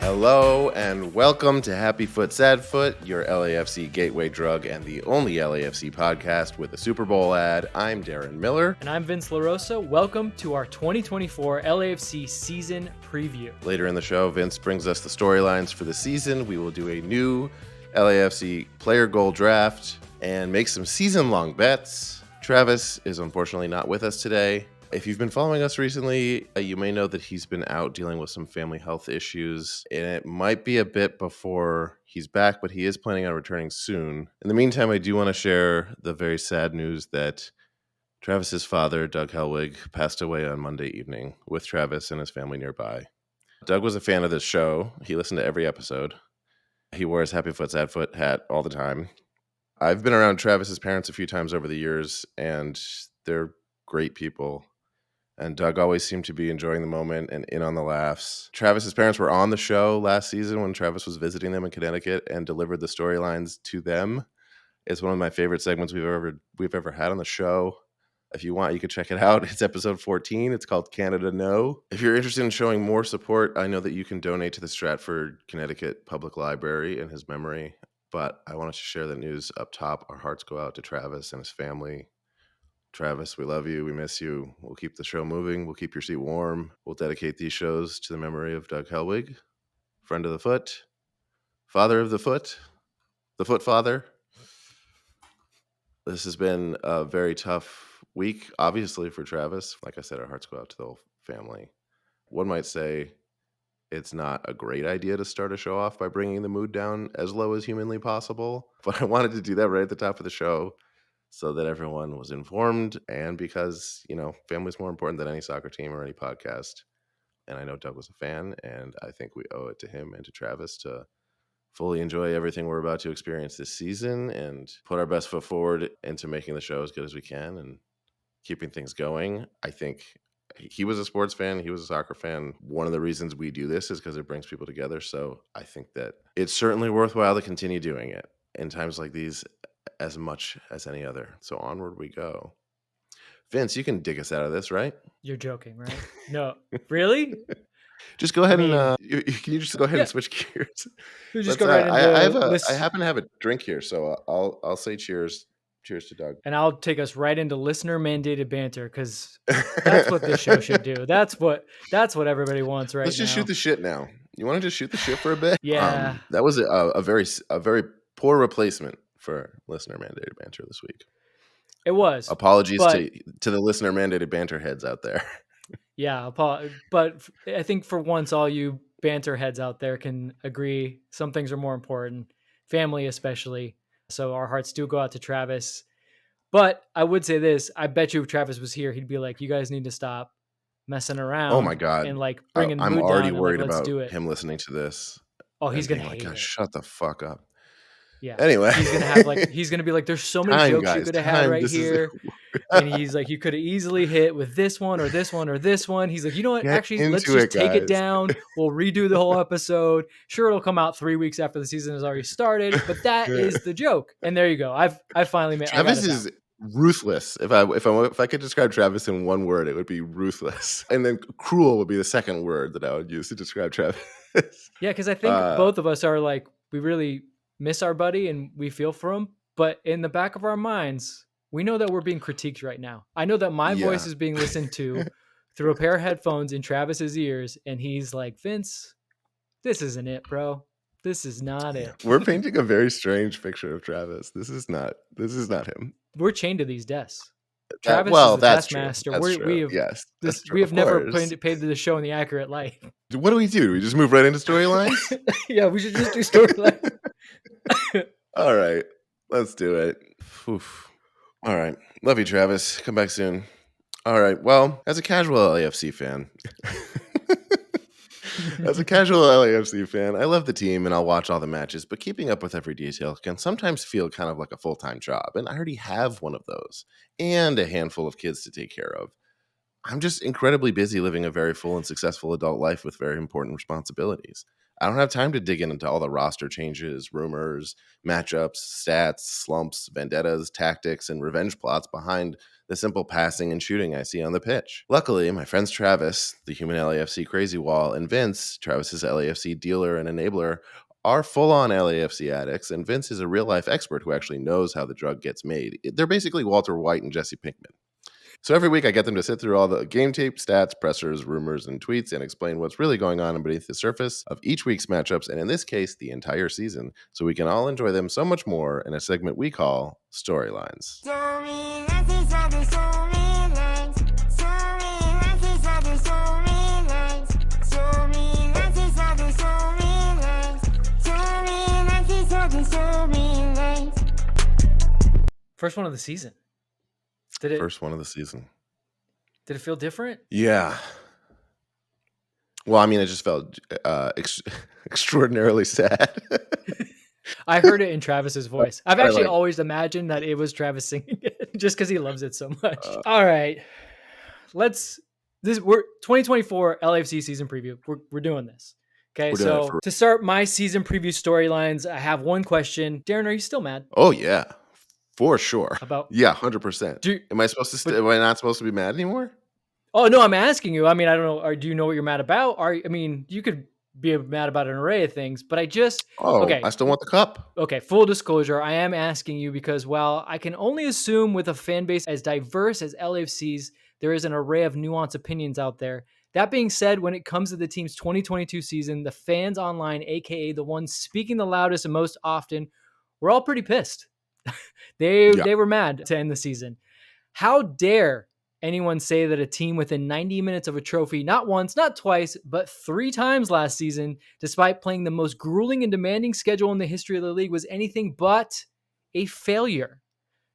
Hello and welcome to Happy Foot Sad Foot, your LAFC gateway drug and the only LAFC podcast with a Super Bowl ad. I'm Darren Miller. And I'm Vince LaRosa. Welcome to our 2024 LAFC season preview. Later in the show, Vince brings us the storylines for the season. We will do a new LAFC player goal draft and make some season-long bets. Travis is unfortunately not with us today. If you've been following us recently, you may know that he's been out dealing with some family health issues, and it might be a bit before he's back, but he is planning on returning soon. In the meantime, I do want to share the very sad news that Travis's father, Doug Helwig, passed away on Monday evening with Travis and his family nearby. Doug was a fan of this show. He listened to every episode. He wore his Happy Foot Sad Foot hat all the time. I've been around Travis's parents a few times over the years, and they're great people. And Doug always seemed to be enjoying the moment and in on the laughs. Travis's parents were on the show last season when Travis was visiting them in Connecticut and delivered the storylines to them. It's one of my favorite segments we've ever had on the show. If you want, you can check it out. It's episode 14. It's called Canada No. If you're interested in showing more support, I know that you can donate to the Stratford, Connecticut Public Library in his memory. But I wanted to share the news up top. Our hearts go out to Travis and his family. Travis, we love you. We miss you. We'll keep the show moving. We'll keep your seat warm. We'll dedicate these shows to the memory of Doug Helwig, friend of the foot, father of the foot father. This has been a very tough week, obviously, for Travis. Like I said, our hearts go out to the whole family. One might say it's not a great idea to start a show off by bringing the mood down as low as humanly possible, but I wanted to do that right at the top of the show, so that everyone was informed, and because, family's more important than any soccer team or any podcast. And I know Doug was a fan, and I think we owe it to him and to Travis to fully enjoy everything we're about to experience this season and put our best foot forward into making the show as good as we can and keeping things going. I think he was a sports fan. He was a soccer fan. One of the reasons we do this is because it brings people together. So I think that it's certainly worthwhile to continue doing it in times like these, as much as any other. So onward we go. Vince, you can dig us out of this, right? You're joking, right? No, really? Just go ahead and can you just go ahead and switch gears? Just go right into I happen to have a drink here, so I'll say cheers. Cheers to Doug. And I'll take us right into listener mandated banter, because that's what this show should do. That's what everybody wants right now. Let's just shoot the shit now. You want to just shoot the shit for a bit? Yeah. That was a very poor replacement for listener mandated banter this week. It was. Apologies to the listener mandated banter heads out there. Yeah, but I think for once, all you banter heads out there can agree some things are more important, family especially. So our hearts do go out to Travis. But I would say this: I bet you if Travis was here, he'd be like, "You guys need to stop messing around." Oh my god! And bringing I'm mood already down worried and about do it. him listening to this. Oh, he's gonna hate it. Shut the fuck up. Yeah. Anyway, he's gonna be like, "There's so many jokes you could have had right here," and he's like, "You could have easily hit with this one or this one or this one." He's like, "You know what? Actually, let's just take it down. We'll redo the whole episode. Sure, it'll come out 3 weeks after the season has already started, but that is the joke." And there you go. I finally made. Travis is ruthless. If I could describe Travis in one word, it would be ruthless, and then cruel would be the second word that I would use to describe Travis. Yeah, because I think both of us are like, we really miss our buddy and we feel for him, but in the back of our minds, we know that we're being critiqued right now. I know that my voice is being listened to through a pair of headphones in Travis's ears, and he's like, "Vince, this isn't it, bro. This is not it." We're painting a very strange picture of Travis. This is not him. We're chained to these desks. Travis is the taskmaster. We have never painted the show in the accurate light. What do? Do we just move right into storylines? Yeah, we should just do storylines. All right, let's do it. Oof. All right, love you, Travis. Come back soon. All right, well, as a casual LAFC fan, I love the team and I'll watch all the matches, but keeping up with every detail can sometimes feel kind of like a full-time job, and I already have one of those and a handful of kids to take care of. I'm just incredibly busy living a very full and successful adult life with very important responsibilities. I don't have time to dig into all the roster changes, rumors, matchups, stats, slumps, vendettas, tactics, and revenge plots behind the simple passing and shooting I see on the pitch. Luckily, my friends Travis, the human LAFC crazy wall, and Vince, Travis's LAFC dealer and enabler, are full-on LAFC addicts, and Vince is a real-life expert who actually knows how the drug gets made. They're basically Walter White and Jesse Pinkman. So every week I get them to sit through all the game tape, stats, pressers, rumors, and tweets and explain what's really going on beneath the surface of each week's matchups, and in this case, the entire season, so we can all enjoy them so much more in a segment we call Storylines. First one of the season. First one of the season. Did it feel different? Yeah. Well, I mean, it just felt extraordinarily sad. I heard it in Travis's voice. I've actually always imagined that it was Travis singing it just because he loves it so much. All right. We're 2024 LAFC season preview. We're doing this. Okay. So to start my season preview storylines, I have one question. Darren, are you still mad? Oh, yeah. For sure. 100%. Am I not supposed to be mad anymore? Oh no, I'm asking you. I mean, I don't know. Do you know what you're mad about? You could be mad about an array of things, but I still want the cup. Okay, full disclosure, I am asking you because while I can only assume with a fan base as diverse as LAFC's, there is an array of nuanced opinions out there. That being said, when it comes to the team's 2022 season, the fans online, aka the ones speaking the loudest and most often, we're all pretty pissed. They were mad to end the season. How dare anyone say that a team within 90 minutes of a trophy, not once, not twice, but 3 times last season, despite playing the most grueling and demanding schedule in the history of the league, was anything but a failure.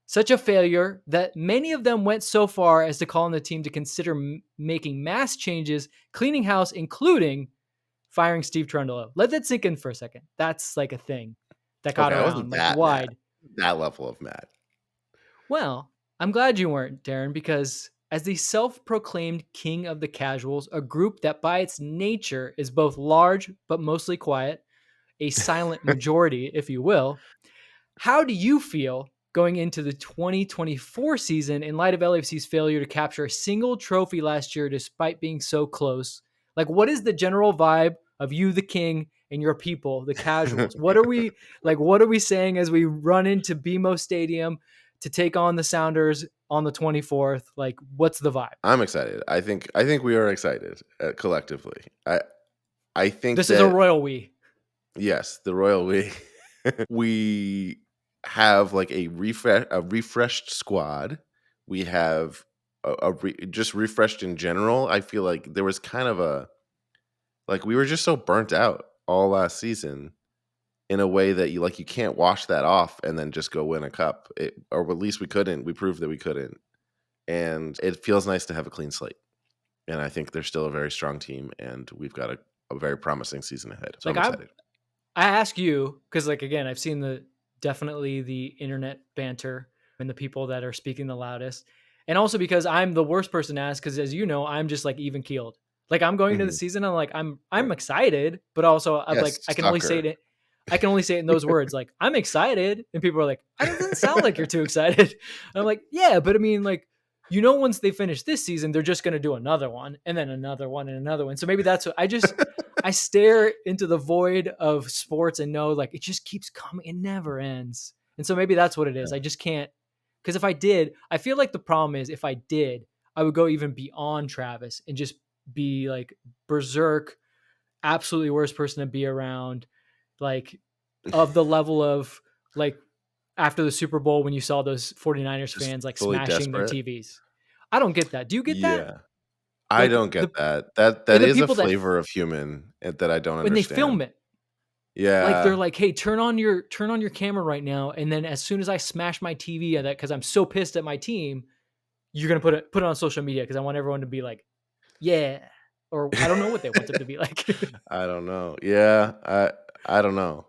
Such a failure that many of them went so far as to call on the team to consider making mass changes, cleaning house, including firing Steve Trundle. Let that sink in for a second. That's like a thing that got around like wide. Mad. That level of mad. Well, I'm glad you weren't, Darren, because as the self-proclaimed king of the casuals, a group that by its nature is both large but mostly quiet, a silent majority, if you will, how do you feel going into the 2024 season in light of LAFC's failure to capture a single trophy last year despite being so close? Like, what is the general vibe of you, the king, and your people, the casuals? What are we saying as we run into BMO Stadium to take on the Sounders on the 24th? Like, what's the vibe? I'm excited. I think we are excited collectively. I think this is a royal we. Yes, the royal we. We have like a refreshed squad. We have just refreshed in general. I feel like there was kind of we were just so burnt out all last season in a way that you can't wash that off and then just go win a cup. Or at least we couldn't. We proved that we couldn't. And it feels nice to have a clean slate. And I think they're still a very strong team, and we've got a very promising season ahead. So I'm excited. I ask you, because again, I've seen definitely the internet banter and the people that are speaking the loudest. And also because I'm the worst person to ask, because as you know, I'm just even keeled. I'm going into the season, I'm excited, but also I can only say it. I can only say it in those words. I'm excited. And people are like, it doesn't sound like you're too excited. And I'm like, yeah, but I mean, once they finish this season, they're just going to do another one and then another one and another one. So maybe that's what I stare into the void of sports and know it just keeps coming. It never ends. And so maybe that's what it is. I just can't, because if I did, I feel like the problem is if I did, I would go even beyond Travis and just be berserk, absolutely worst person to be around, of the level of after the Super Bowl when you saw those 49ers fans smashing their TVs. I don't get that. Do you get that? Yeah. I don't get that. That is a flavor of human that I don't understand. When they film it. Yeah. They're like, hey, turn on your camera right now. And then as soon as I smash my TV at that, because I'm so pissed at my team, you're going to put it on social media because I want everyone to be like, yeah. Or I don't know what they want them to be like. I don't know. Yeah. I don't know.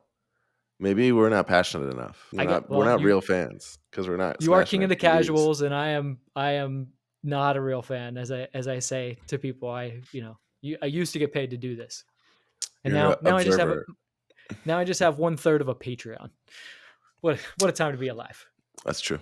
Maybe we're not passionate enough. We're not real fans because we're not. You are king of the casuals, and I am not a real fan, as I say to people. I used to get paid to do this, and now I just have 1/3 of a Patreon. What a time to be alive. That's true.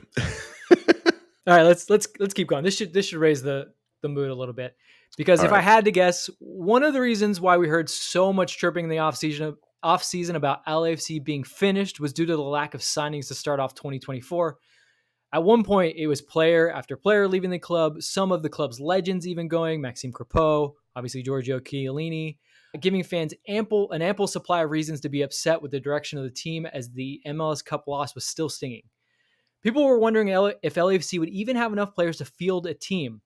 All right, let's keep going. This should raise the mood a little bit, because All if I right. had to guess, one of the reasons why we heard so much chirping in the off season about LAFC being finished was due to the lack of signings to start off 2024. At one point, it was player after player leaving the club, some of the club's legends even going, Maxime Crepeau, obviously Giorgio Chiellini, giving fans an ample supply of reasons to be upset with the direction of the team, as the MLS Cup loss was still stinging. People were wondering if LAFC would even have enough players to field a team.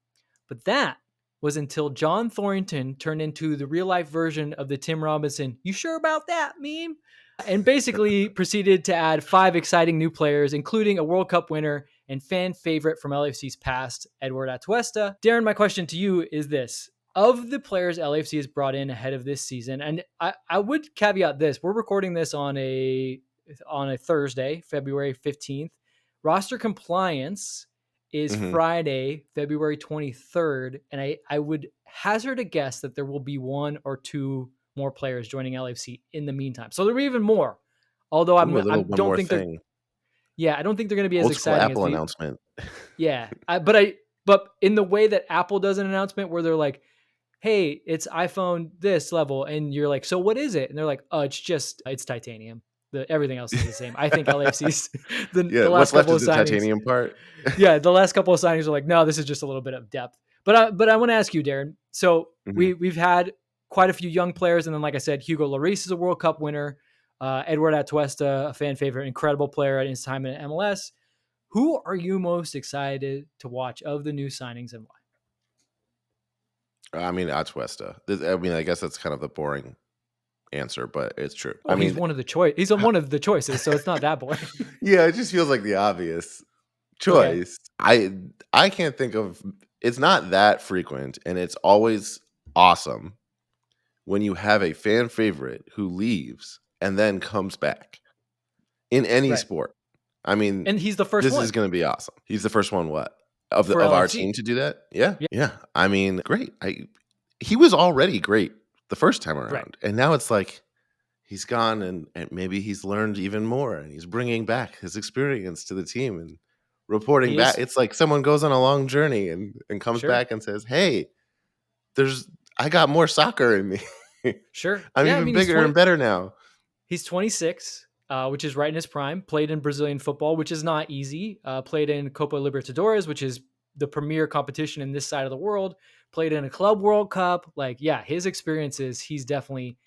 But that was until John Thornton turned into the real life version of the Tim Robinson, "You sure about that" meme? And basically proceeded to add 5 exciting new players, including a World Cup winner and fan favorite from LAFC's past, Edward Atuesta. Darren, my question to you is this. Of the players LAFC has brought in ahead of this season, and I would caveat this, we're recording this on a Thursday, February 15th. Roster compliance is Friday, February 23rd, and I would hazard a guess that there will be 1 or 2 more players joining LAFC in the meantime. So there'll be even more. Although Ooh, a little one don't more think they're thing. I don't think they're going to be as Old school exciting as Apple the announcement. but in the way that Apple does an announcement where they're like, "Hey, it's iPhone this level," and you're like, "So what is it?" And they're like, "Oh, it's titanium. Everything else is the same." I think LAFC's Yeah, the last what's left couple is of the signings. titanium part. Yeah, the last couple of signings are like, "No, this is just a little bit of depth." But I want to ask you, Darren. So we've had quite a few young players, and then like I said, Hugo Lloris is a World Cup winner. Edward Atuesta, a fan favorite, incredible player at his time in MLS. Who are you most excited to watch of the new signings, and why? I mean, Atuesta. I mean, I guess that's kind of the boring answer, but it's true. I Well, he's mean, one of the one of the choices, so it's not that boring. yeah, it just feels like the obvious Okay. choice. I can't think of, it's not that frequent, and it's always awesome when you have a fan favorite who leaves and then comes back in any Right. sport. I mean, And he's the first this one is going to be awesome. He's the first one, what, for of our LAFC. team to do that? Yeah, Yeah. yeah. I mean, great. He was already great the first time Right. around, and now it's like he's gone, and maybe he's learned even more, and he's bringing back his experience to the team and reporting He back. is. It's like someone goes on a long journey and comes Sure. back and says, "Hey, I got more soccer in me. Sure. I'm Yeah, I even mean, bigger and better now." he's 26, which is right in his prime. Played in Brazilian football, which is not easy. Played in Copa Libertadores, which is the premier competition in this side of the world. Played in a Club World Cup. Like, yeah, his experiences, he's definitely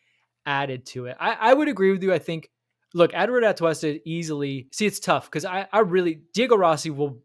added to it. I would agree with you. I think, look, Edward Atuesta easily, see, it's tough because I really, Diego Rossi will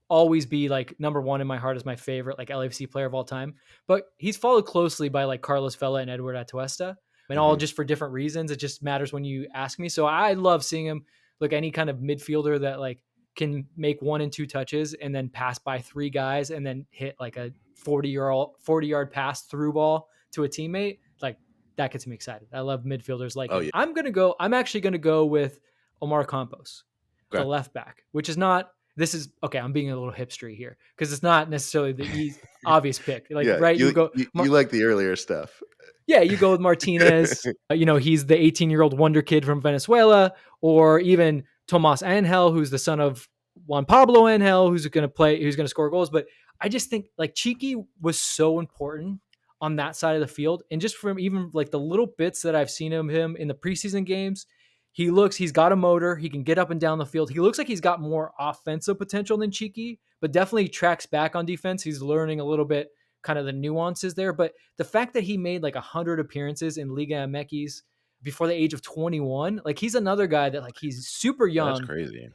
always be like number 1 in my heart as my favorite like LAFC player of all time. But he's followed closely by like Carlos Vela and Edward Atuesta, and all just for different reasons. It just matters when you ask me. So I love seeing him. Look, any kind of midfielder that like can make 1 and 2 touches and then pass by 3 guys and then hit like a 40-yard pass through ball to a teammate, like that gets me excited. I love midfielders like Oh him. yeah. I'm actually going to go with Omar Campos, the Okay. left back, which is not, this is okay. I'm being a little hipstery here because it's not necessarily the obvious pick. Like, Yeah, right? you like the earlier stuff. Yeah, you go with Martinez. He's the 18-year-old wonder kid from Venezuela, or even Tomas Angel, who's the son of Juan Pablo Angel, who's going to score goals. But I just think like Cheeky was so important on that side of the field, and just from even like the little bits that I've seen of him in the preseason games, he's got a motor. He can get up and down the field. He looks like he's got more offensive potential than Cheeky, but definitely tracks back on defense. He's learning a little bit kind of the nuances there. But the fact that he made like 100 appearances in Liga MX before the age of 21, like he's another guy that like he's super That's young, crazy.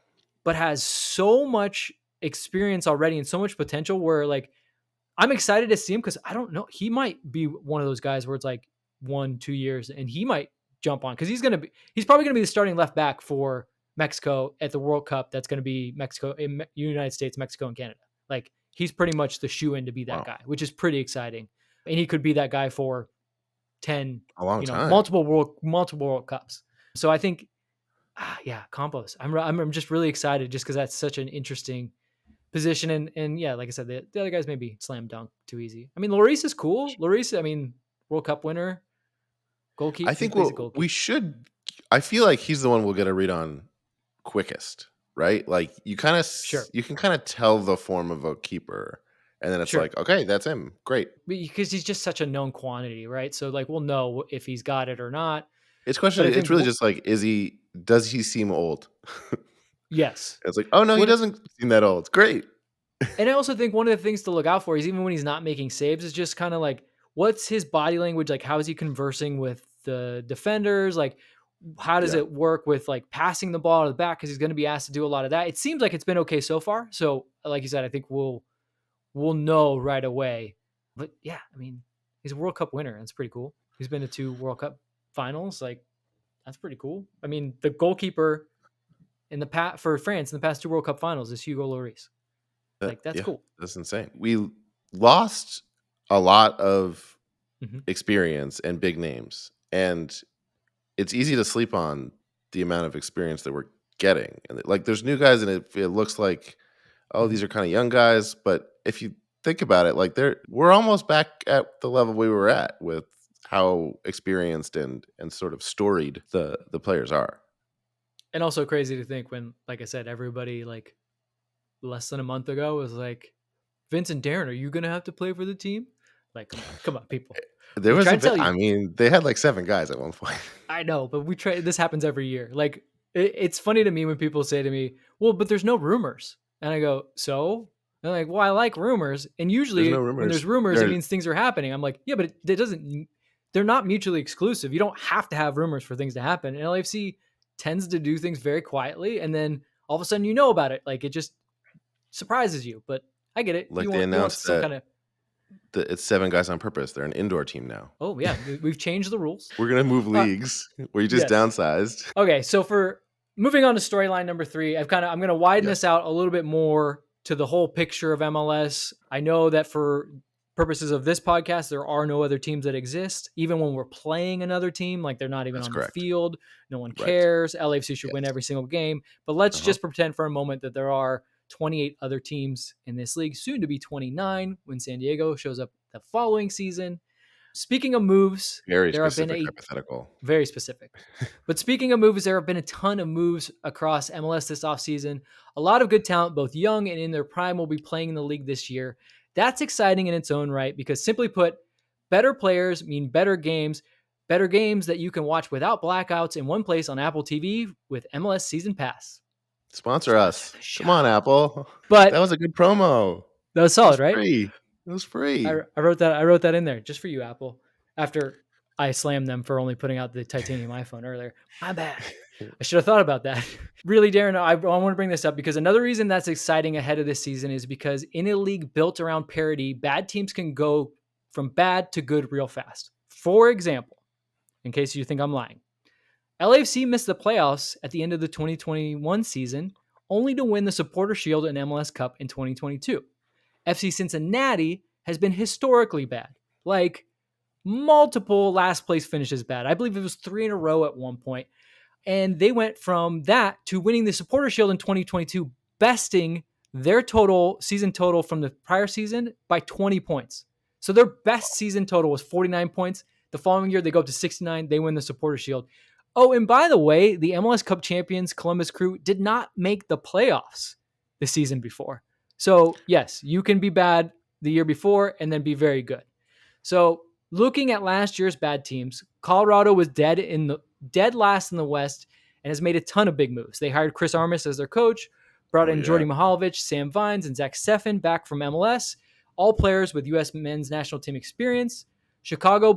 but has so much experience already and so much potential where like I'm excited to see him because I don't know. He might be one of those guys where it's like 1-2 years and he might jump on because he's probably going to be the starting left back for Mexico at the World Cup. That's going to be Mexico, in United States, Mexico, and Canada. Like he's pretty much the shoe in to be that Wow. guy, which is pretty exciting. And he could be that guy for 10, A long time. multiple World Cups. So I think, yeah, Campos. I'm just really excited just because that's such an interesting position. And yeah, like I said, the other guys maybe slam dunk too easy. I mean, Lloris is cool. Lloris, I mean, World Cup winner, goalkeeper. I He think plays a we goalkeeper. should. I feel like he's the one we'll get a read on quickest. right? Like you can kind of tell the form of a keeper, and then it's like, okay, that's him. Great. Because he's just such a known quantity, right? So like we'll know if he's got it or not. It's But I it's think really just like, does he seem old? yes. It's like, oh no, he doesn't seem that old. Great. And I also think one of the things to look out for is even when he's not making saves is just kind of like, what's his body language? Like, how is he conversing with the defenders? Like, how does it work with like passing the ball to the back? Cause he's going to be asked to do a lot of that. It seems like it's been okay so far. So like you said, I think we'll know right away, but yeah, I mean, he's a World Cup winner. That's pretty cool. He's been to 2 World Cup finals. Like that's pretty cool. I mean, the goalkeeper for France in the past 2 World Cup finals is Hugo Lloris. Like that's cool. That's insane. We lost a lot of experience and big names, and it's easy to sleep on the amount of experience that we're getting. And like, there's new guys, and it looks like, oh, these are kind of young guys. But if you think about it, like we're almost back at the level we were at with how experienced and sort of storied the players are. And also crazy to think when, like I said, everybody like less than a month ago was like, Vince and Darren, are you going to have to play for the team? Like, come on, people. There was a bit, I mean, they had like 7 guys at one point. I know, but this happens every year. Like, it's funny to me when people say to me, well, but there's no rumors. And I go, so? And they're like, well, I like rumors. And usually when there's rumors, it means things are happening. I'm like, yeah, but it doesn't, they're not mutually exclusive. You don't have to have rumors for things to happen. And LAFC tends to do things very quietly. And then all of a sudden you know about it. Like, it just surprises you. But I get it. Like they announced that it's 7 guys on purpose. They're an indoor team now. Oh yeah, we've changed the rules. We're gonna move leagues. We just downsized. Okay, so for moving on to storyline number 3, I'm gonna widen this out a little bit more to the whole picture of MLS. I know that for purposes of this podcast, there are no other teams that exist. Even when we're playing another team, like they're not even on the field. No one cares. LAFC should win every single game. But let's just pretend for a moment that there are 28 other teams in this league, soon to be 29 when San Diego shows up the following season. Speaking of moves, very hypothetical. Very specific. But speaking of moves, there have been a ton of moves across MLS this offseason. A lot of good talent, both young and in their prime, will be playing in the league this year. That's exciting in its own right because simply put, better players mean better games that you can watch without blackouts in one place on Apple TV with MLS Season Pass. Sponsor us. Come on, Apple. But that was a good promo. That was solid, right? Free. It was free. I wrote that in there just for you, Apple. After I slammed them for only putting out the titanium iPhone earlier. My bad. I should have thought about that. Really, Darren, I want to bring this up because another reason that's exciting ahead of this season is because in a league built around parity, bad teams can go from bad to good real fast. For example, in case you think I'm lying, LAFC missed the playoffs at the end of the 2021 season, only to win the Supporter Shield and MLS Cup in 2022. FC Cincinnati has been historically bad, like multiple last place finishes bad. I believe it was 3 in a row at one point. And they went from that to winning the Supporter Shield in 2022, besting their season total from the prior season by 20 points. So their best season total was 49 points. The following year, they go up to 69. They win the Supporter Shield. Oh, and by the way, the MLS Cup champions Columbus Crew did not make the playoffs the season before. So yes, you can be bad the year before and then be very good. So looking at last year's bad teams, Colorado was dead last in the West and has made a ton of big moves. They hired Chris Armas as their coach, brought in Jordi Mihalovic, Sam Vines, and Zach Steffen back from MLS, all players with U.S. men's national team experience. Chicago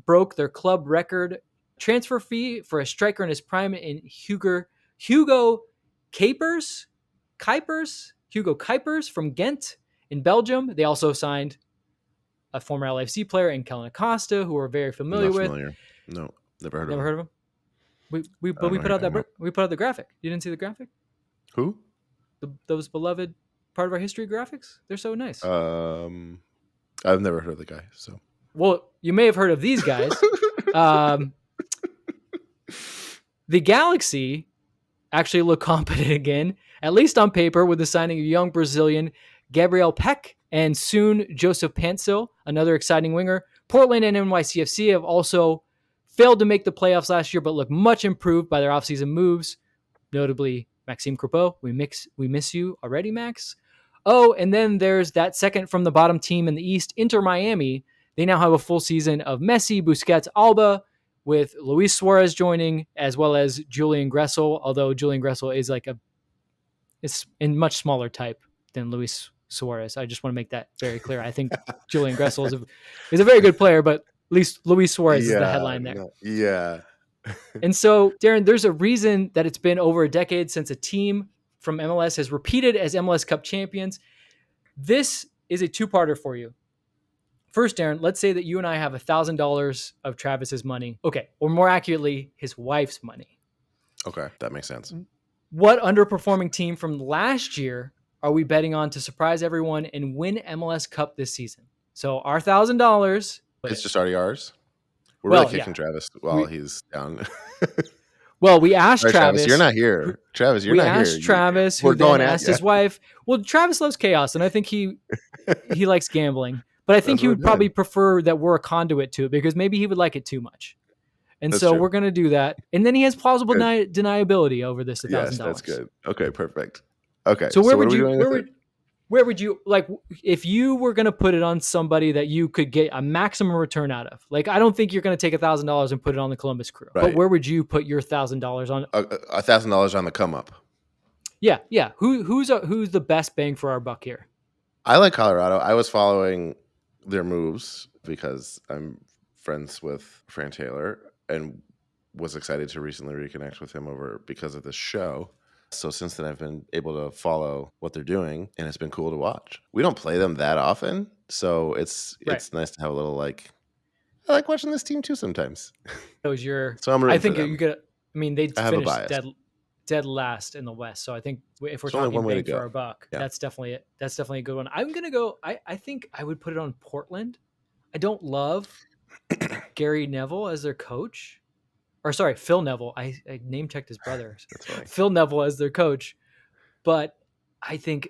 broke their club record transfer fee for a striker in his prime in Hugo Kuipers from Ghent in Belgium. They also signed a former LAFC player in Kellen Acosta, who we're very familiar with. No, never heard of him. We put out the graphic. You didn't see the graphic? Who? Those beloved part of our history graphics. They're so nice. I've never heard of the guy. So. Well, you may have heard of these guys. The Galaxy actually look competent again, at least on paper, with the signing of young Brazilian Gabriel Peck and soon Joseph Pantsil, another exciting winger. Portland and NYCFC have also failed to make the playoffs last year, but look much improved by their offseason moves, notably Maxime Crepeau, we miss you already, Max. Oh, and then there's that second from the bottom team in the East, Inter Miami. They now have a full season of Messi, Busquets, Alba, with Luis Suarez joining, as well as Julian Gressel, although Julian Gressel is it's in much smaller type than Luis Suarez. I just want to make that very clear. I think Julian Gressel is a very good player, but at least Luis Suarez is the headline there. Yeah. And so, Darren, there's a reason that it's been over a decade since a team from MLS has repeated as MLS Cup champions. This is a two-parter for you. First, Darren, let's say that you and I have $1,000 of Travis's money. Okay, or more accurately, his wife's money. Okay, that makes sense. What underperforming team from last year are we betting on to surprise everyone and win MLS Cup this season? So our $1,000. It's just already ours. We're really kicking Travis while he's down. Well, we asked Travis. You're not here. Travis, you're not here. We asked Travis, who then asked his wife. Well, Travis loves chaos, and I think he likes gambling. But I think he would probably prefer that we're a conduit to it, because maybe he would like it too much. And so we're going to do that. And then he has plausible deniability over this $1,000. Yes, that's good. Okay, perfect. Okay. So where would you like, if you were going to put it on somebody that you could get a maximum return out of? Like, I don't think you're going to take $1,000 and put it on the Columbus Crew. Right. But where would you put your $1,000 on? $1,000 on the come up. Yeah. Who's the best bang for our buck here? I like Colorado. I was following their moves because I'm friends with Fran Taylor and was excited to recently reconnect with him because of this show. So since then, I've been able to follow what they're doing, and it's been cool to watch. We don't play them that often, so it's nice to have a little I like watching this team too sometimes. So I'm rooting for them. you get. I mean, they finished dead last in the West, so I think if we're talking bang for our buck, that's definitely it. That's definitely a good one. I'm gonna go. I think I would put it on Portland. I don't love Gary Neville as their coach. Or sorry, Phil Neville. I name checked his brother. Phil Neville as their coach. But I think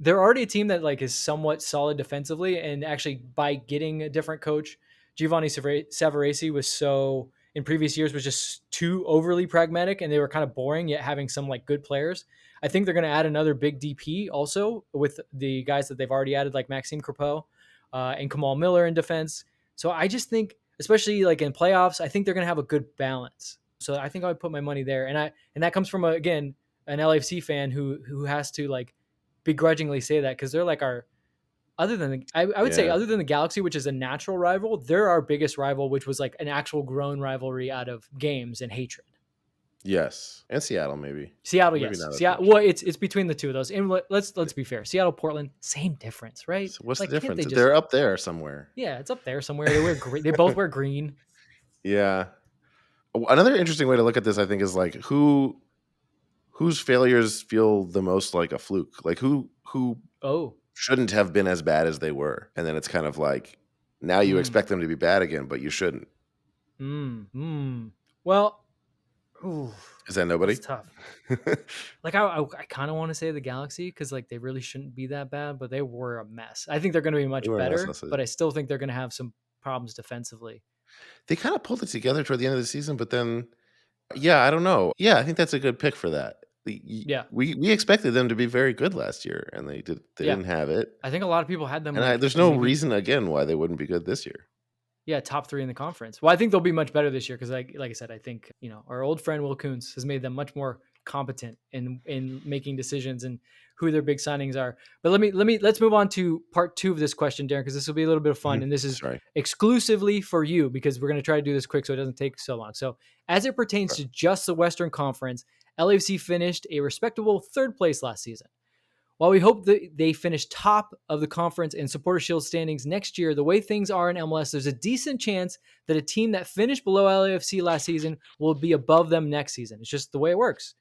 they're already a team that is somewhat solid defensively. And actually, by getting a different coach, Giovanni Savarese in previous years was just too overly pragmatic, and they were kind of boring, yet having some good players. I think they're going to add another big DP also with the guys that they've already added, like Maxime Crepeau and Kamal Miller in defense. So I just think, especially in playoffs, I think they're going to have a good balance. So I think I would put my money there. And that comes from, again, an LAFC fan who has to begrudgingly say that, because they're I would say other than the Galaxy, which is a natural rival, they're our biggest rival, which was an actual grown rivalry out of games and hatred. Yes. And Seattle, maybe. Seattle, maybe yes. Seattle, well, it's between the two of those. And let's be fair. Seattle, Portland, same difference, right? So what's the difference? They're up there somewhere. Yeah, it's up there somewhere. They wear green. They both wear green. Yeah. Another interesting way to look at this, I think, is whose failures feel the most like a fluke? Who shouldn't have been as bad as they were. And then it's kind of now you expect them to be bad again, but you shouldn't. Well, ooh, is that nobody? It's tough. I kind of want to say the Galaxy, because they really shouldn't be that bad, but they were a mess. I think they're going to be much better, but I still think they're going to have some problems defensively. They kind of pulled it together toward the end of the season, but then, I don't know. Yeah, I think that's a good pick for that. We expected them to be very good last year, and they didn't have it. I think a lot of people had them. And there's no reason again why they wouldn't be good this year. Yeah, top 3 in the conference. Well, I think they'll be much better this year because, like I said, I think our old friend Will Kuntz has made them much more competent in making decisions and who their big signings are. But let's move on to part 2 of this question, Darren, because this will be a little bit of fun, and this is exclusively for you, because we're going to try to do this quick so it doesn't take so long. So, as it pertains to just the Western Conference, LAFC finished a respectable 3rd place last season. While we hope that they finish top of the conference and Supporter Shield standings next year, the way things are in MLS, there's a decent chance that a team that finished below LAFC last season will be above them next season. It's just the way it works.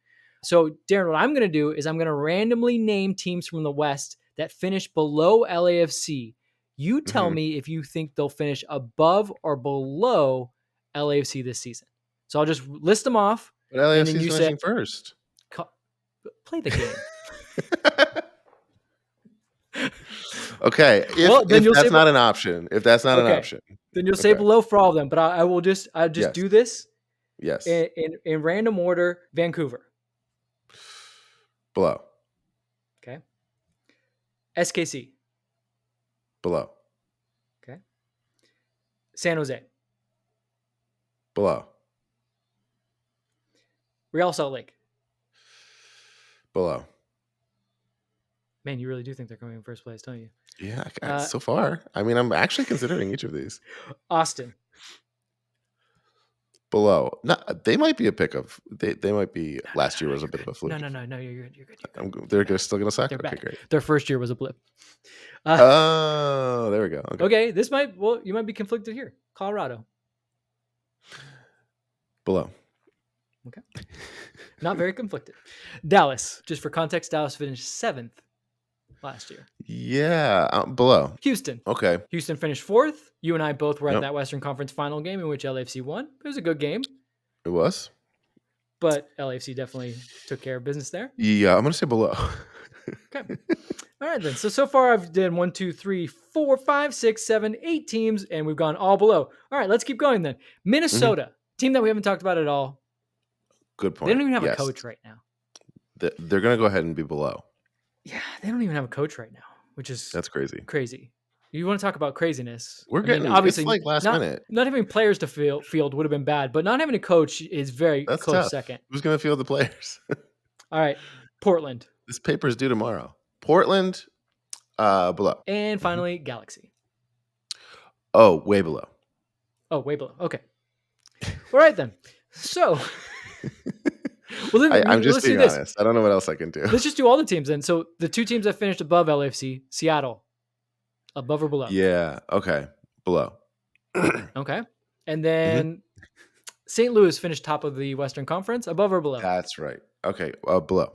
So, Darren, what I'm going to do is I'm going to randomly name teams from the West that finish below LAFC. You tell me if you think they'll finish above or below LAFC this season. So I'll just list them off. But LAFC is finishing first. Play the game. Okay, if that's not an option, then you'll say below for all of them. But I'll just do this. Yes. In random order. Vancouver. Below. Okay. SKC. Below. Okay. San Jose. Below. Real Salt Lake. Below. Man, you really do think they're coming in first place, don't you? Yeah, so far. I mean, I'm actually considering each of these. Austin. Below. No, they might be a pick of. They might be. Last year was a bit of a fluke. No. You're good. They're still going to suck. They're Okay, bad. great. Their first year was a blip. Oh, there we go. Okay, this might. Well, you might be conflicted here. Colorado. Below. Okay. Not very conflicted. Dallas. Just for context, Dallas finished 7th last year. Yeah, below. Houston. Okay. Houston finished 4th. You and I both were at that Western Conference final game in which LAFC won. It was a good game. It was. But LAFC definitely took care of business there. Yeah, I'm going to say below. Okay. All right, then. So far I've done 1, 2, 3, 4, 5, 6, 7, 8 teams, and we've gone all below. All right, let's keep going then. Minnesota, team that we haven't talked about at all. Good point. They don't even have a coach right now. They're going to go ahead and be below. Yeah, they don't even have a coach right now, which is that's crazy. Crazy. You want to talk about craziness? We're getting obviously it's like last minute. Not having players to field would have been bad, but not having a coach is that's close tough. Second. Who's going to field the players? All right, Portland. This paper's due tomorrow. Portland, below. And finally, Galaxy. Oh, way below. Oh, way below. Okay. All right then. So. Well, then, I'm just being honest. I don't know what else I can do. Let's just do all the teams then. So the two teams that finished above LAFC, Seattle, above or below? Yeah. Okay. Below. Okay. And then St. Louis finished top of the Western Conference, above or below? That's right. Okay. Below.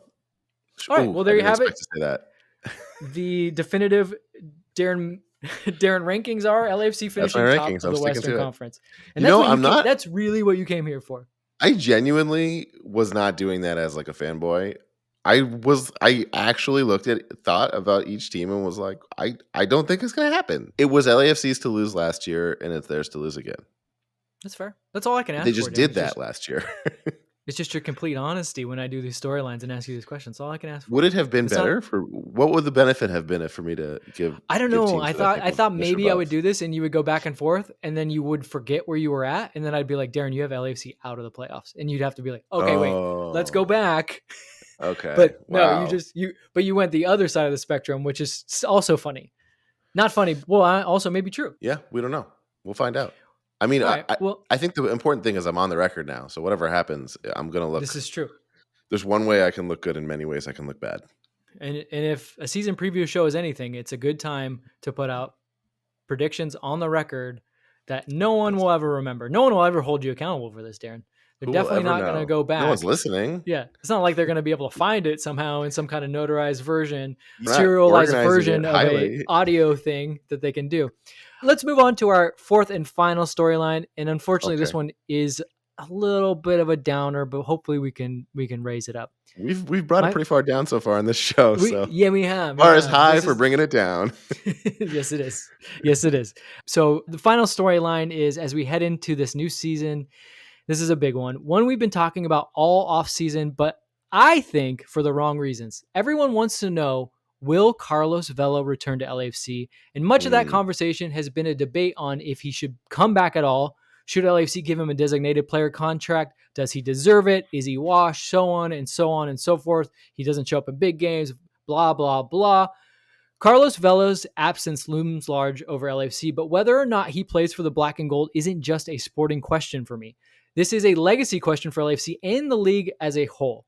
All right. Well, there you have it. To say that. The definitive Darren rankings are LAFC finishing top of the Western Conference. And that's that's really what you came here for. I genuinely was not doing that as like a fanboy. I actually thought about each team and was like, I don't think it's going to happen. It was LAFC's to lose last year and it's theirs to lose again. That's fair. That's all I can ask for. They just did that last year. It's just your complete honesty when I do these storylines and ask you these questions. That's all I can ask for. Would it have been better what would the benefit have been for me to give? I don't know. I thought maybe I would do this and you would go back and forth and then you would forget where you were at. And then I'd be like, Darren, you have LAFC out of the playoffs. And you'd have to be like, okay, wait, let's go back. Okay. But no, you went the other side of the spectrum, which is also funny. Not funny. Well, also maybe true. Yeah. We don't know. We'll find out. I mean, right, I think the important thing is I'm on the record now. So whatever happens, I'm going to look. This is true. There's one way I can look good and many ways I can look bad. And if a season preview show is anything, it's a good time to put out predictions on the record that no one will ever remember. No one will ever hold you accountable for this, Darren. They're definitely not going to go back. No one's listening. Yeah. It's not like they're going to be able to find it somehow in some kind of notarized version, serialized version of an audio thing that they can do. Let's move on to our fourth and final storyline. And unfortunately, this one is a little bit of a downer, but hopefully we can raise it up. We've brought it pretty far down so far in this show. Yeah, we have. Bar is high for bringing it down. Yes, it is. Yes, it is. So the final storyline is as we head into this new season. This is a big one we've been talking about all off season, but I think for the wrong reasons. Everyone wants to know, will Carlos Vela return to LAFC? And much of that conversation has been a debate on if he should come back at all. Should LAFC give him a designated player contract? Does he deserve it? Is he washed? So on and so forth. He doesn't show up in big games, blah, blah, blah. Carlos Vela's absence looms large over LAFC, but whether or not he plays for the black and gold isn't just a sporting question for me. This is a legacy question for LAFC and the league as a whole.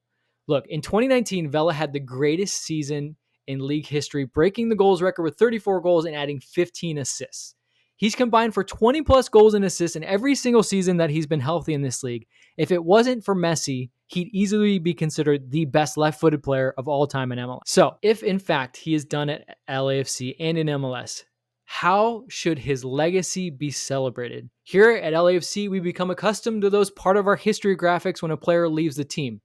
Look, in 2019, Vela had the greatest season in league history, breaking the goals record with 34 goals and adding 15 assists. He's combined for 20 plus goals and assists in every single season that he's been healthy in this league. If it wasn't for Messi, he'd easily be considered the best left-footed player of all time in MLS. So if in fact he is done at LAFC and in MLS, how should his legacy be celebrated? Here at LAFC, we become accustomed to those part of our history graphics when a player leaves the team.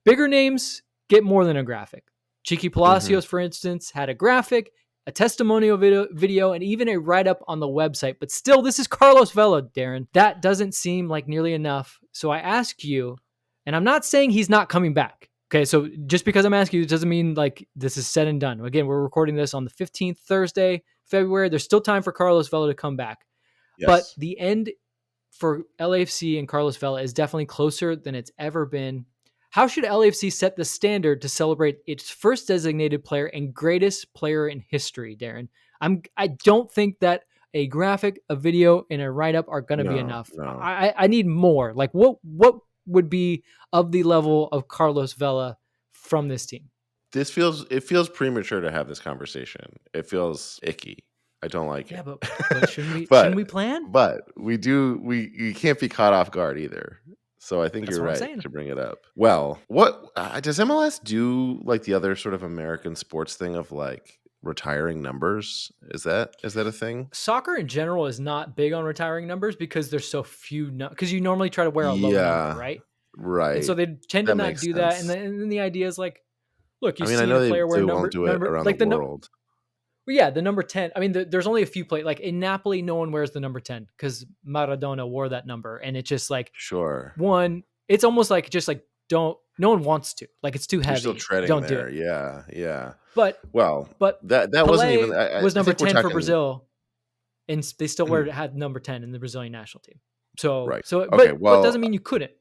Bigger names get more than a graphic. Chiqui Palacios, for instance, had a graphic, a testimonial video, and even a write-up on the website. But still, this is Carlos Vela, Darren. That doesn't seem like nearly enough. So I ask you, and I'm not saying he's not coming back, Okay, so just because I'm asking you, it doesn't mean like this is said and done. Again, we're recording this on the 15th, Thursday, February. There's still time for Carlos Vela to come back. But Yes. the end for LAFC and Carlos Vela is definitely closer than it's ever been. How should LAFC set the standard to celebrate its first designated player and greatest player in history, Darren? I don't think that a graphic, a video, and a write-up are going to be enough. No. I need more. Like what would be of the level of Carlos Vela from this team? It feels premature to have this conversation. It feels icky. I don't like Yeah, it. but shouldn't we but plan? We can't be caught off guard either. So I think That's you're what I'm right saying. to bring it up. Well, what does MLS do, like the other sort of American sports thing of like retiring numbers? Is that a thing? Soccer in general is not big on retiring numbers because there's so few. Because you normally try to wear a low number, Yeah, right? And so right. they tend to That not makes do that. And sense. then the idea is like, look, I you've mean, I seen know a player wear they won't do it number around the like world. well, yeah, the number 10. I mean, there's only a few play. Like in Napoli, no one wears the number 10 because Maradona wore that number, and it's just like Sure. one. It's almost like just like don't. No one wants to. Like it's too You're still heavy. treading Don't do there. it. Yeah, yeah. But Well, but that wasn't even. Pelé was I number think we're 10 for talking. Brazil, and they still had number 10 in the Brazilian national team. So Right. so Okay. but Well, doesn't mean you couldn't.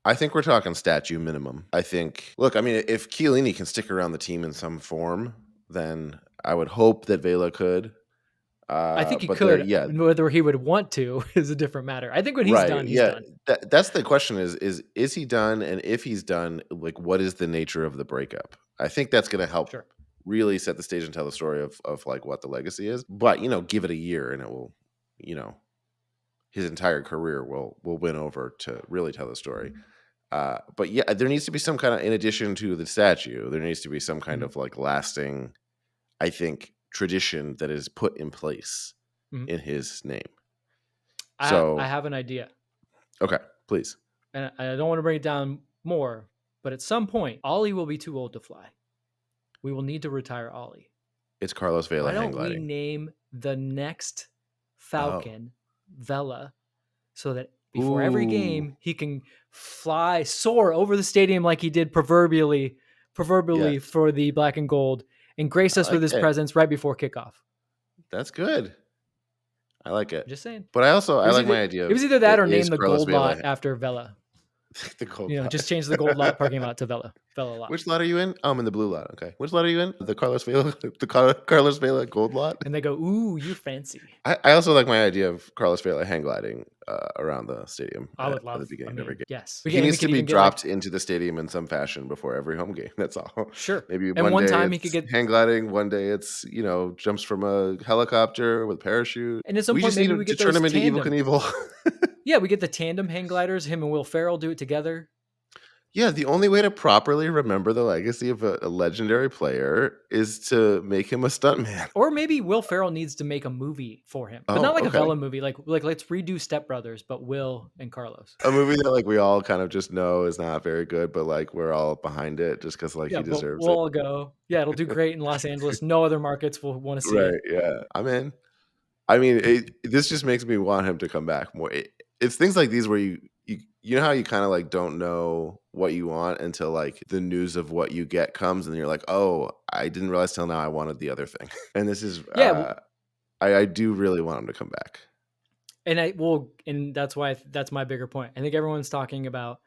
I think we're talking statue minimum. I think. Look, I mean, if Chiellini can stick around the team in some form, then I would hope that Vela could. I think he But there, could. yeah, Whether he would want to is a different matter. I think when he's right, done, he's yeah. done. That's the question: is he done? And if he's done, like, what is the nature of the breakup? I think that's going to help Sure. really set the stage and tell the story of like what the legacy is. But give it a year, and it will, you know, his entire career will win over to really tell the story. But yeah, there needs to be some kind of, in addition to the statue, there needs to be some kind Mhm. of like lasting, I think, tradition that is put in place Mhm. in his name. I So, have an idea, okay, please. and I don't want to bring it down more, but at some point, Ollie will be too old to fly. We will need to retire Ollie. It's Carlos Vela Why hang don't we gliding. name the next Oh, Falcon Vela so that before every ooh, game he can soar over the stadium like he did proverbially yes, for the black and gold and grace I us with like his it. presence right before kickoff. That's good. I like it. I'm just saying. But I like my idea It was of either that it or is name the Carlos gold lot Vela, after Vela. the gold lot. Just change the gold lot parking lot to Vela lot. Which lot are you in? Oh, I'm in the blue lot. Okay. Which lot are you in? The Carlos Vela, Carlos Vela gold lot. And they go, ooh, you're fancy. I also like my idea of Carlos Vela hang gliding around the stadium I would at love. the beginning I of every mean, game. yes. He needs We to could be even get like dropped into the stadium in some fashion before every home game. That's all. sure. Maybe And one one day time he could it's get, hang gliding. One day it's jumps from a helicopter with parachute. and at some We point just need maybe we to get turn those him into Evil tandem. Knievel. Yeah, we get the tandem hang gliders. Him and Will Ferrell do it together. Yeah, the only way to properly remember the legacy of a legendary player is to make him a stuntman. Or maybe Will Ferrell needs to make a movie for him, but Oh, not like a okay. Vela movie. Like let's redo Step Brothers, but Will and Carlos. A movie that like we all kind of just know is not very good, but like we're all behind it just because like Yeah, he but deserves we'll it. all go. Yeah, it'll do great in Los Angeles. No other markets will want to see Right? it. Yeah, I'm in. I mean, this just makes me want him to come back more. It's things like these where you know how you kind of like don't know what you want until like the news of what you get comes, and you're like, oh, I didn't realize till now I wanted the other thing. And this is, Yeah, I do really want him to come back. and that's why that's my bigger point. I think everyone's talking about,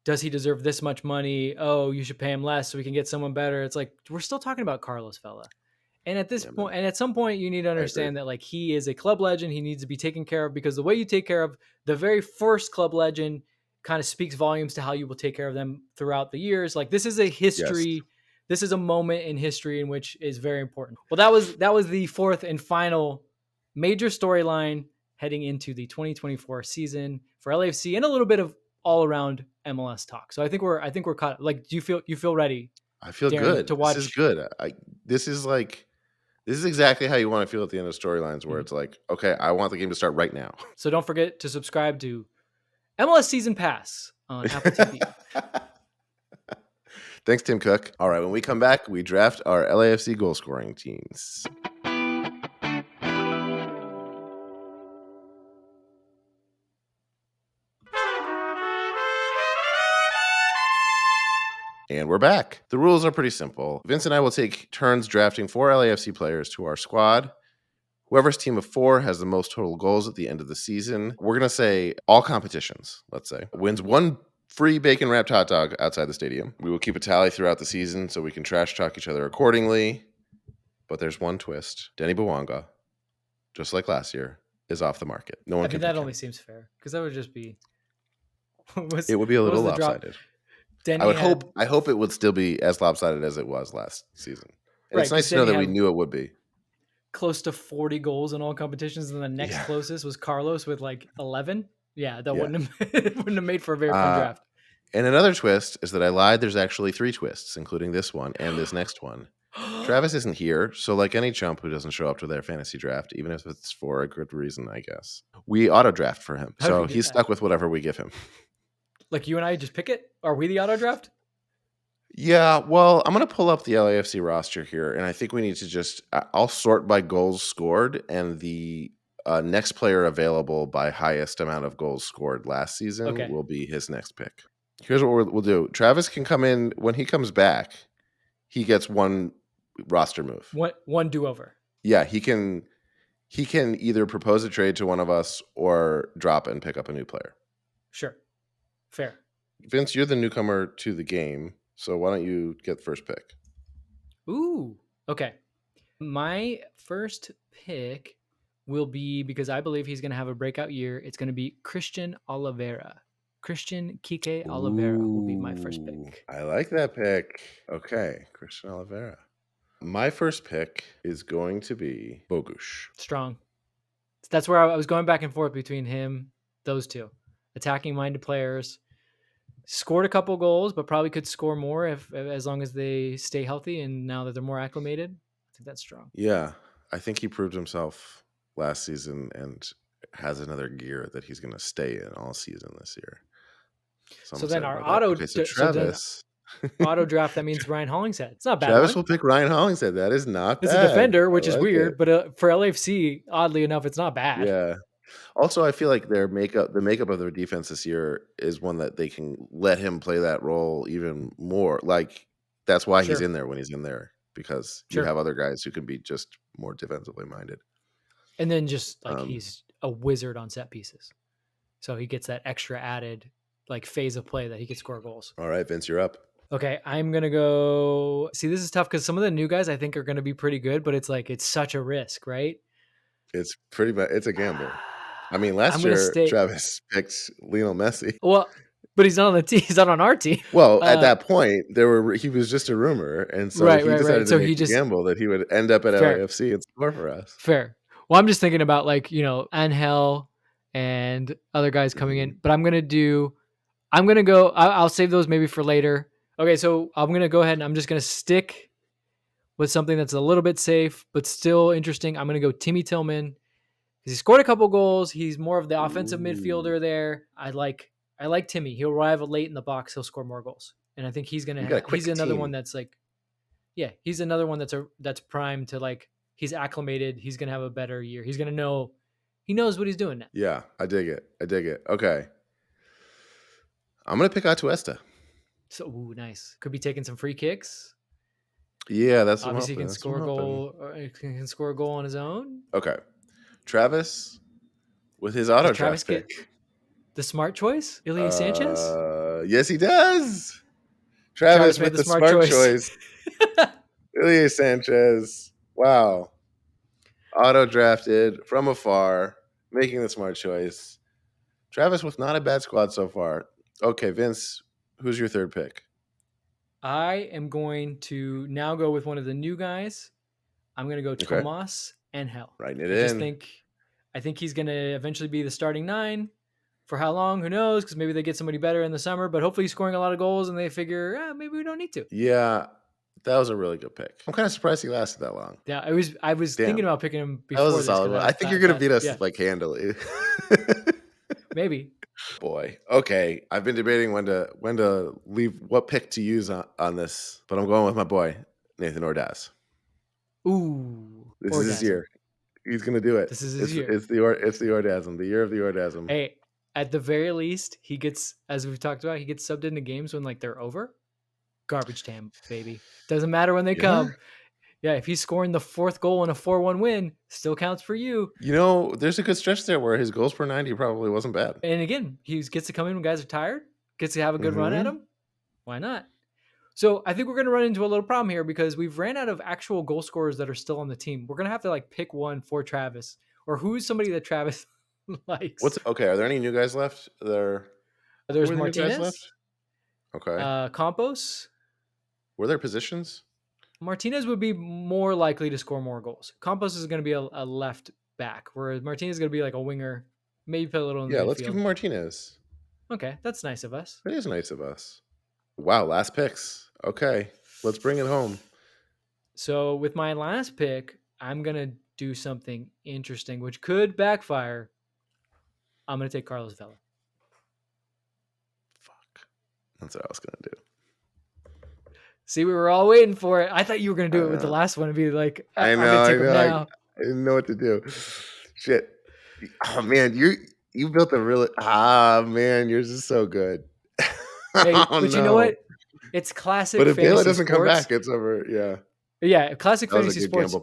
does he deserve this much money? Oh, you should pay him less so we can get someone better. It's like we're still talking about Carlos Vela. And at this Yeah, man, point, and at some point, you need to I agree. understand that like he is a club legend. He needs to be taken care of because the way you take care of the very first club legend kind of speaks volumes to how you will take care of them throughout the years. Like this is a Yes. history. This is a moment in history in which is very important. Well, that was the fourth and final major storyline heading into the 2024 season for LAFC and a little bit of all around MLS talk. So I think we're caught. Like, do you feel ready, I feel Darren, good. to This is watch? good. This is like this is exactly how you want to feel at the end of storylines, where Mhm. it's like, okay, I want the game to start right now. So don't forget to subscribe to MLS Season Pass on Apple TV. Thanks, Tim Cook. All right, when we come back, we draft our LAFC goal scoring teams. And we're back. The rules are pretty simple. Vince and I will take turns drafting 4 LAFC players to our squad. Whoever's team of 4 has the most total goals at the end of the season. We're going to say all competitions, let's say, wins 1 free bacon wrapped hot dog outside the stadium. We will keep a tally throughout the season so we can trash talk each other accordingly. But there's one twist. Denny Bwanga, just like last year, is off the market. No one can that pick only him. seems fair because that would just be. It would be a little lopsided. Denny I hope it would still be as lopsided as it was last season. And right, it's nice to know that we knew it would be. Close to 40 goals in all competitions, and the next closest was Carlos with like 11. Yeah, that wouldn't have made for a very fun draft. And another twist is that I lied. There's actually 3 twists, including this one and this next one. Travis isn't here, so like any chump who doesn't show up to their fantasy draft, even if it's for a good reason, I guess, we auto draft for him. So he's stuck with whatever we give him. Like you and I just pick it? Are we the auto draft? Yeah, well, I'm going to pull up the LAFC roster here, and I think we need to I'll sort by goals scored and the next player available by highest amount of goals scored last season will be his next pick. Here's what we'll do. Travis can come in. When he comes back, he gets 1 roster move. One do-over. Yeah, he can either propose a trade to one of us or drop and pick up a new player. Sure. Fair. Vince, you're the newcomer to the game, so why don't you get the first pick? Ooh, okay. My first pick will be, because I believe he's going to have a breakout year, it's going to be Christian Oliveira. Christian Kike Oliveira will be my first pick. I like that pick. Okay, Christian Oliveira. My first pick is going to be Bogusz. Strong. That's where I was going back and forth between him, those two. Attacking-minded players. Scored a couple goals, but probably could score more as long as they stay healthy, and now that they're more acclimated. I think that's strong. Yeah, I think he proved himself last season and has another gear that he's going to stay in all season this year. So then our auto Travis. Auto draft, that means Ryan Hollingshead. It's not bad. Travis will pick Ryan Hollingshead. That is not bad. It's a defender, which is weird, but for LAFC, oddly enough, it's not bad. Yeah. Also, I feel like the makeup of their defense this year is one that they can let him play that role even more. Like that's why he's in there when he's in there, because you have other guys who can be just more defensively minded. And then just like he's a wizard on set pieces, so he gets that extra added like phase of play that he could score goals. All right, Vince, you're up. Okay, I'm gonna go. See, this is tough because some of the new guys I think are gonna be pretty good, but it's such a risk, right? It's pretty bad. It's a gamble. I mean, last year Travis picked Lionel Messi. Well, but he's not on the team. He's not on our team. Well, at that point, he was just a rumor, and so he decided to make a gamble that he would end up at LAFC and score for us. Fair. Well, I'm just thinking about Angel and other guys coming in, but I'm gonna go. I'll save those maybe for later. Okay, so I'm gonna go ahead and I'm just gonna stick with something that's a little bit safe but still interesting. I'm gonna go Timmy Tillman. He scored a couple goals. He's more of the offensive midfielder there. I like Timmy. He'll arrive late in the box. He'll score more goals, and I think he's gonna. He's another one that's he's another one that's primed to he's acclimated. He's gonna have a better year. He's gonna know. He knows what he's doing now. Yeah, I dig it. Okay, I'm gonna pick Atuesta. So nice. Could be taking some free kicks. Yeah, that's obviously he can score a goal. Or he can score a goal on his own. Okay. Travis, with his auto draft pick. The smart choice? Ilya Sanchez? Yes, he does. Travis with the smart choice. Ilya Sanchez. Wow. Auto drafted from afar, making the smart choice. Travis with not a bad squad so far. Okay, Vince, who's your third pick? I am going to now go with one of the new guys. I'm going to go Tomas Angel. Writing it in. I think he's going to eventually be the starting 9. For how long? Who knows? Because maybe they get somebody better in the summer, but hopefully he's scoring a lot of goals and they figure, maybe we don't need to. Yeah, that was a really good pick. I'm kind of surprised he lasted that long. Yeah, I was thinking about picking him before. That was a solid one. I think you're going to beat us handily. Maybe. Boy. Okay, I've been debating when to leave, what pick to use on this, but I'm going with my boy, Nathan Ordaz. Ooh. This is his year. He's going to do it. This is his year. It's the Ordasm, the year of the Ordasm. Hey, at the very least, he gets, as we've talked about, he gets subbed into games when they're over. garbage time, baby. Doesn't matter when they come. Yeah, if he's scoring the 4th goal in a 4-1 win, still counts for you. There's a good stretch there where his goals per 90 probably wasn't bad. And again, he gets to come in when guys are tired, gets to have a good run at him. Why not? So I think we're going to run into a little problem here because we've ran out of actual goal scorers that are still on the team. We're going to have to like pick one for Travis, or who's somebody that Travis likes. Are there any new guys left? There's Martinez. Left? Okay. Campos. Were there positions? Martinez would be more likely to score more goals. Campos is going to be a left back, whereas Martinez is going to be like a winger, maybe put a little in the midfield. Let's give him Martinez. Okay, that's nice of us. It is nice of us. Wow, last picks. Okay, let's bring it home. So with my last pick, I'm going to do something interesting, which could backfire. I'm going to take Carlos Vela. Fuck. That's what I was going to do. See, we were all waiting for it. I thought you were going to do it with the last one and be like, I'm going to take him now. I didn't know what to do. Shit. Oh, man, you built a really... man, yours is so good. Hey, but you know what? It's classic. But if Vela doesn't come back, it's over. Yeah. Yeah, classic fantasy sports.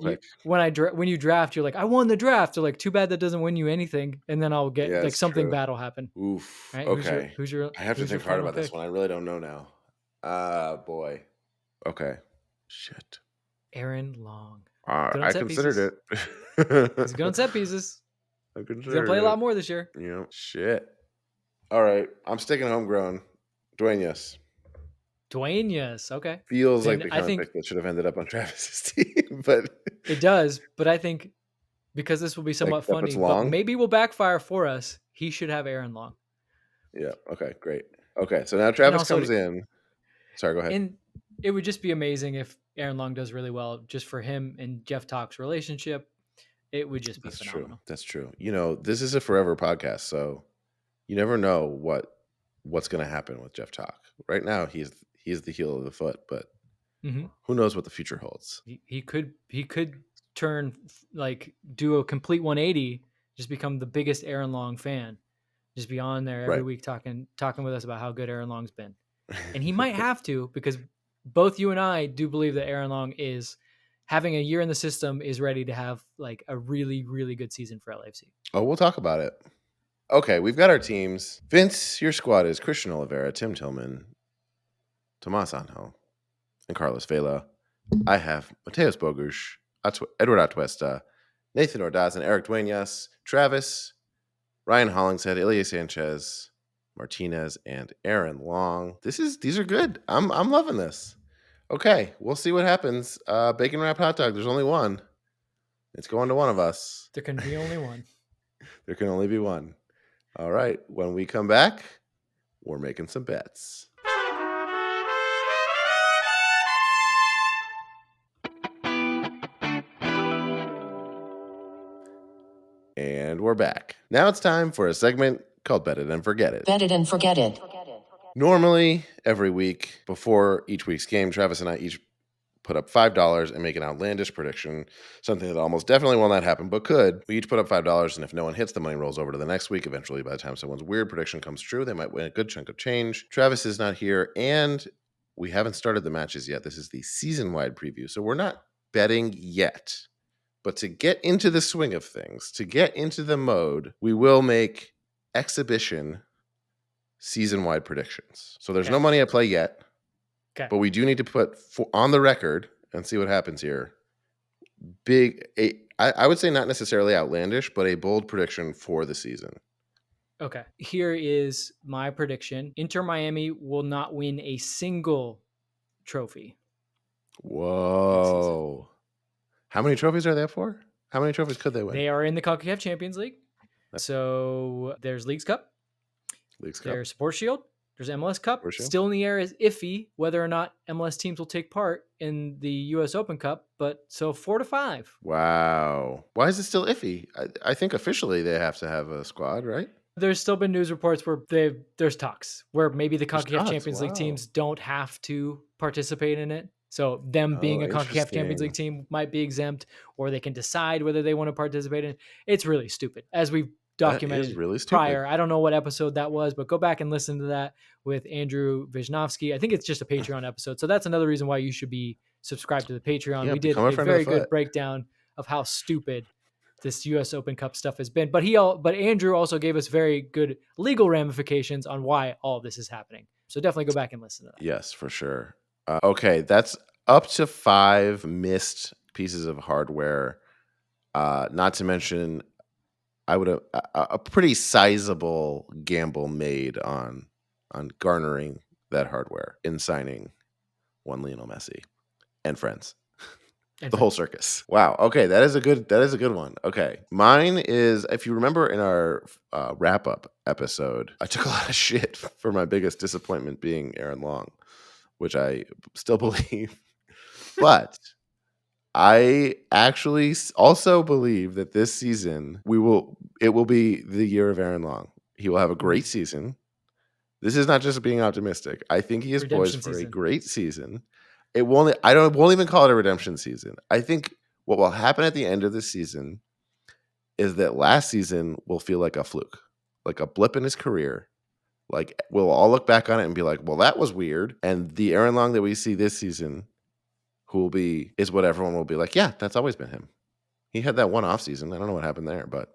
When you draft, you're like, I won the draft. You're like, too bad that doesn't win you anything, and then I'll get something bad will happen. Oof. Right? Okay. Who's your? I have to think hard about this one. I really don't know now. Boy. Okay. Shit. Aaron Long. I considered it. He's good on set pieces. He's gonna play a lot more this year. Shit. All right. I'm sticking homegrown. Duenas. Okay. Feels like the kind of pick that should have ended up on Travis's team, but it does. But I think because this will be somewhat funny, but maybe will backfire for us. He should have Aaron Long. Yeah. Okay. Great. Okay. So now Travis comes in. Sorry. Go ahead. And it would just be amazing if Aaron Long does really well, just for him and Jeff Talk's relationship. It would just be phenomenal. That's true. This is a forever podcast, so you never know what's going to happen with Jeff Talk. Right now, he's the heel of the foot, but who knows what the future holds? He could turn do a complete 180, just become the biggest Aaron Long fan, just be on there every week talking with us about how good Aaron Long's been, and he might have to because both you and I do believe that Aaron Long is having a year in the system, is ready to have like a really, really good season for LAFC. Oh, we'll talk about it. Okay, we've got our teams. Vince, your squad is Christian Oliveira, Tim Tillman, Tomas Anjo, and Carlos Vela. I have Mateus Bogusz, Edward Atuesta, Nathan Ordaz, and Eric Duenas. Travis, Ryan Hollingshead, Ilya Sanchez, Martinez, and Aaron Long. These are good. I'm loving this. Okay, we'll see what happens. Bacon wrapped hot dog. There's only one. It's going to one of us. There can be only one. There can only be one. All right. When we come back, we're making some bets. And we're back. Now it's time for a segment called Bet It and Forget It. Bet It and Forget It. Normally, every week, before each week's game, Travis and I each put up $5 and make an outlandish prediction, something that almost definitely will not happen, but could. We each put up $5, and if no one hits, the money rolls over to the next week. Eventually, by the time someone's weird prediction comes true, they might win a good chunk of change. Travis is not here, and we haven't started the matches yet. This is the season-wide preview, so we're not betting yet. But to get into the swing of things, to get into the mode, we will make exhibition season-wide predictions. So there's no money at play yet. Okay. But we do need to put on the record and see what happens here. I would say not necessarily outlandish, but a bold prediction for the season. Okay. Here is my prediction. Inter Miami will not win a single trophy. Whoa. How many trophies are they up for? How many trophies could they win? They are in the CONCACAF Champions League. So there's Leagues Cup. There's Sports Shield. There's MLS Cup. Still in the air is iffy whether or not MLS teams will take part in the U.S. Open Cup. But so 4 to 5. Wow. Why is it still iffy? I think officially they have to have a squad, right? There's still been news reports where there's talks where maybe the CONCACAF Champions League teams don't have to participate in it. So them being a CONCACAF Champions League team might be exempt, or they can decide whether they want to participate in it. It's really stupid. As we've documented that is really prior. I don't know what episode that was, but go back and listen to that with Andrew Wisnowski. I think it's just a Patreon episode. So that's another reason why you should be subscribed to the Patreon. Yeah, we did become a a friend of very the good foot. breakdown of how stupid this US Open Cup stuff has been. But Andrew also gave us very good legal ramifications on why all of this is happening. So definitely go back and listen to that. Yes, for sure. Okay, that's up to 5 missed pieces of hardware. Not to mention, I would have a pretty sizable gamble made on garnering that hardware in signing one Lionel Messi and friends. The whole circus. Wow. Okay, that is a good one. Okay, mine is, if you remember in our wrap up episode, I took a lot of shit for my biggest disappointment being Aaron Long, which I still believe, but I actually also believe that this season it will be the year of Aaron Long. He will have a great season. This is not just being optimistic. I think he is poised for a great season. I won't even call it a redemption season. I think what will happen at the end of this season is that last season will feel like a fluke, like a blip in his career. Like we'll all look back on it and be like, well, that was weird. And the Aaron Long that we see this season, is what everyone will be like, yeah, that's always been him. He had that one off season. I don't know what happened there, but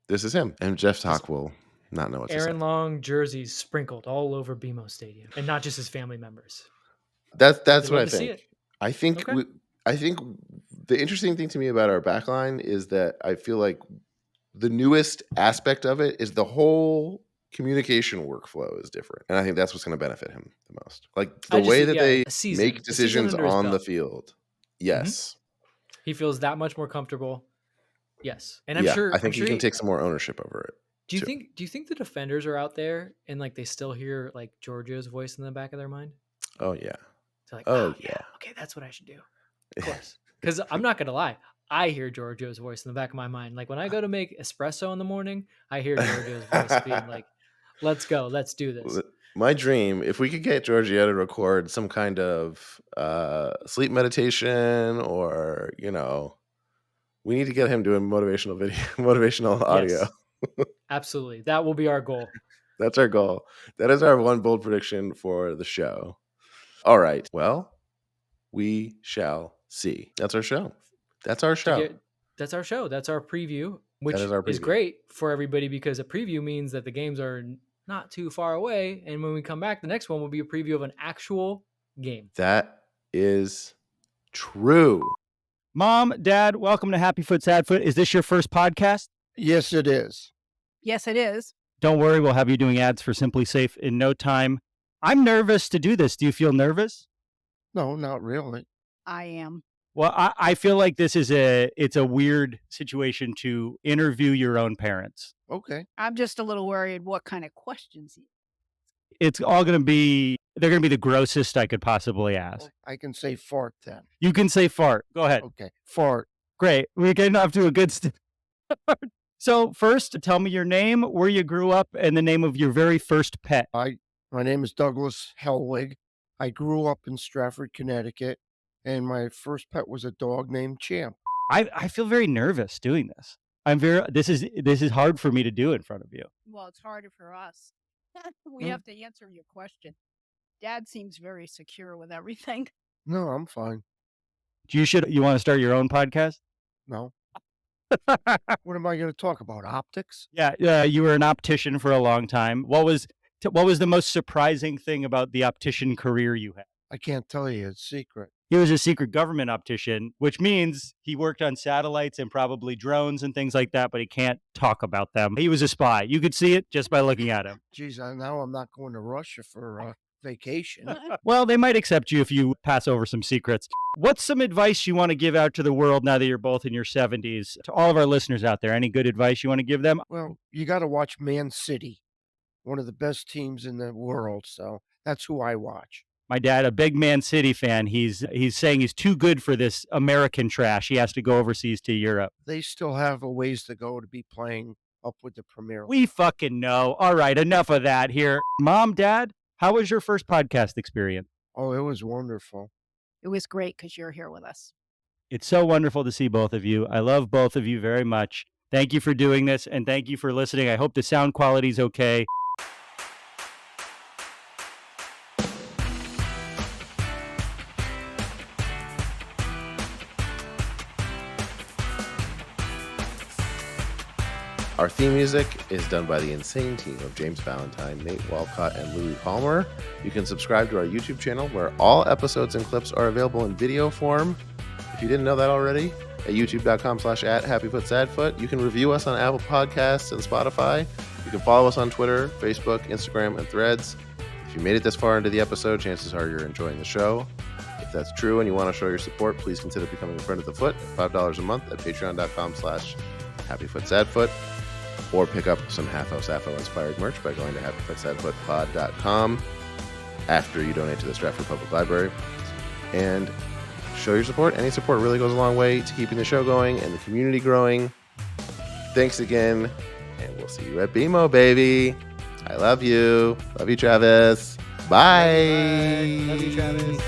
this is him. And Jeff Talk will not know what to say. Aaron Long jerseys sprinkled all over BMO Stadium, and not just his family members. That's what I think. I think the interesting thing to me about our backline is that I feel like the newest aspect of it is the whole communication workflow is different, and I think that's what's going to benefit him the most. Like the way that they make decisions on the field. Yes, he feels that much more comfortable. Yes, and I'm sure. I think he can take some more ownership over it. Do you think the defenders are out there and like they still hear like Giorgio's voice in the back of their mind? Oh yeah. They're like, oh yeah, okay, that's what I should do. Of course, because I'm not gonna lie, I hear Giorgio's voice in the back of my mind. Like when I go to make espresso in the morning, I hear Giorgio's voice being like, "Let's go, let's do this." My dream, if we could get Giorgio to record some kind of sleep meditation, or we need to get him doing motivational audio. Yes. Absolutely, that will be our goal. That's our goal. That is our one bold prediction for the show. All right. Well, we shall see. That's our show. That's our show. That's our show. That's our preview, which is great for everybody because a preview means that the games are not too far away. And when we come back, the next one will be a preview of an actual game. That is true. Mom, Dad, welcome to Happy Foot, Sad Foot. Is this your first podcast? Yes, it is. Yes, it is. Don't worry, we'll have you doing ads for Simply Safe in no time. I'm nervous to do this. Do you feel nervous? No, not really. I am. Well, I feel like it's a weird situation to interview your own parents. Okay. I'm just a little worried what kind of questions. It's all they're going to be the grossest I could possibly ask. Well, I can say fart then. You can say fart. Go ahead. Okay. Fart. Great. We're getting off to a good start. So first, tell me your name, where you grew up, and the name of your very first pet. My name is Douglas Hellwig. I grew up in Stratford, Connecticut, and my first pet was a dog named Champ. I feel very nervous doing this. This is hard for me to do in front of you. Well, it's harder for us. We have to answer your question. Dad seems very secure with everything. No, I'm fine. You want to start your own podcast? No. What am I going to talk about? Optics? Yeah. You were an optician for a long time. What was the most surprising thing about the optician career you had? I can't tell you. It's secret. He was a secret government optician, which means he worked on satellites and probably drones and things like that, but he can't talk about them. He was a spy. You could see it just by looking at him. Geez, now I'm not going to Russia for vacation. Well, they might accept you if you pass over some secrets. What's some advice you want to give out to the world now that you're both in your 70s? To all of our listeners out there, any good advice you want to give them? Well, you got to watch Man City, one of the best teams in the world. So that's who I watch. My dad, a big Man City fan, he's saying he's too good for this American trash. He has to go overseas to Europe. They still have a ways to go to be playing up with the Premier League. We fucking know. All right, enough of that here. Mom, Dad, how was your first podcast experience? Oh, it was wonderful. It was great because you're here with us. It's so wonderful to see both of you. I love both of you very much. Thank you for doing this, and thank you for listening. I hope the sound quality is okay. Our theme music is done by the insane team of James Valentine, Nate Walcott, and Louis Palmer. You can subscribe to our YouTube channel where all episodes and clips are available in video form. If you didn't know that already, at youtube.com/@happyfootsadfoot. You can review us on Apple Podcasts and Spotify. You can follow us on Twitter, Facebook, Instagram, and Threads. If you made it this far into the episode, chances are you're enjoying the show. If that's true and you want to show your support, please consider becoming a friend of the Foot at $5 a month at patreon.com/happyfootsadfoot. Or pick up some Half House Sappho inspired merch by going to happyfootsadfootpod.com after you donate to the Stratford Public Library. And show your support. Any support really goes a long way to keeping the show going and the community growing. Thanks again, and we'll see you at BMO, baby. I love you. Love you, Travis. Bye. Bye. Love you, Travis.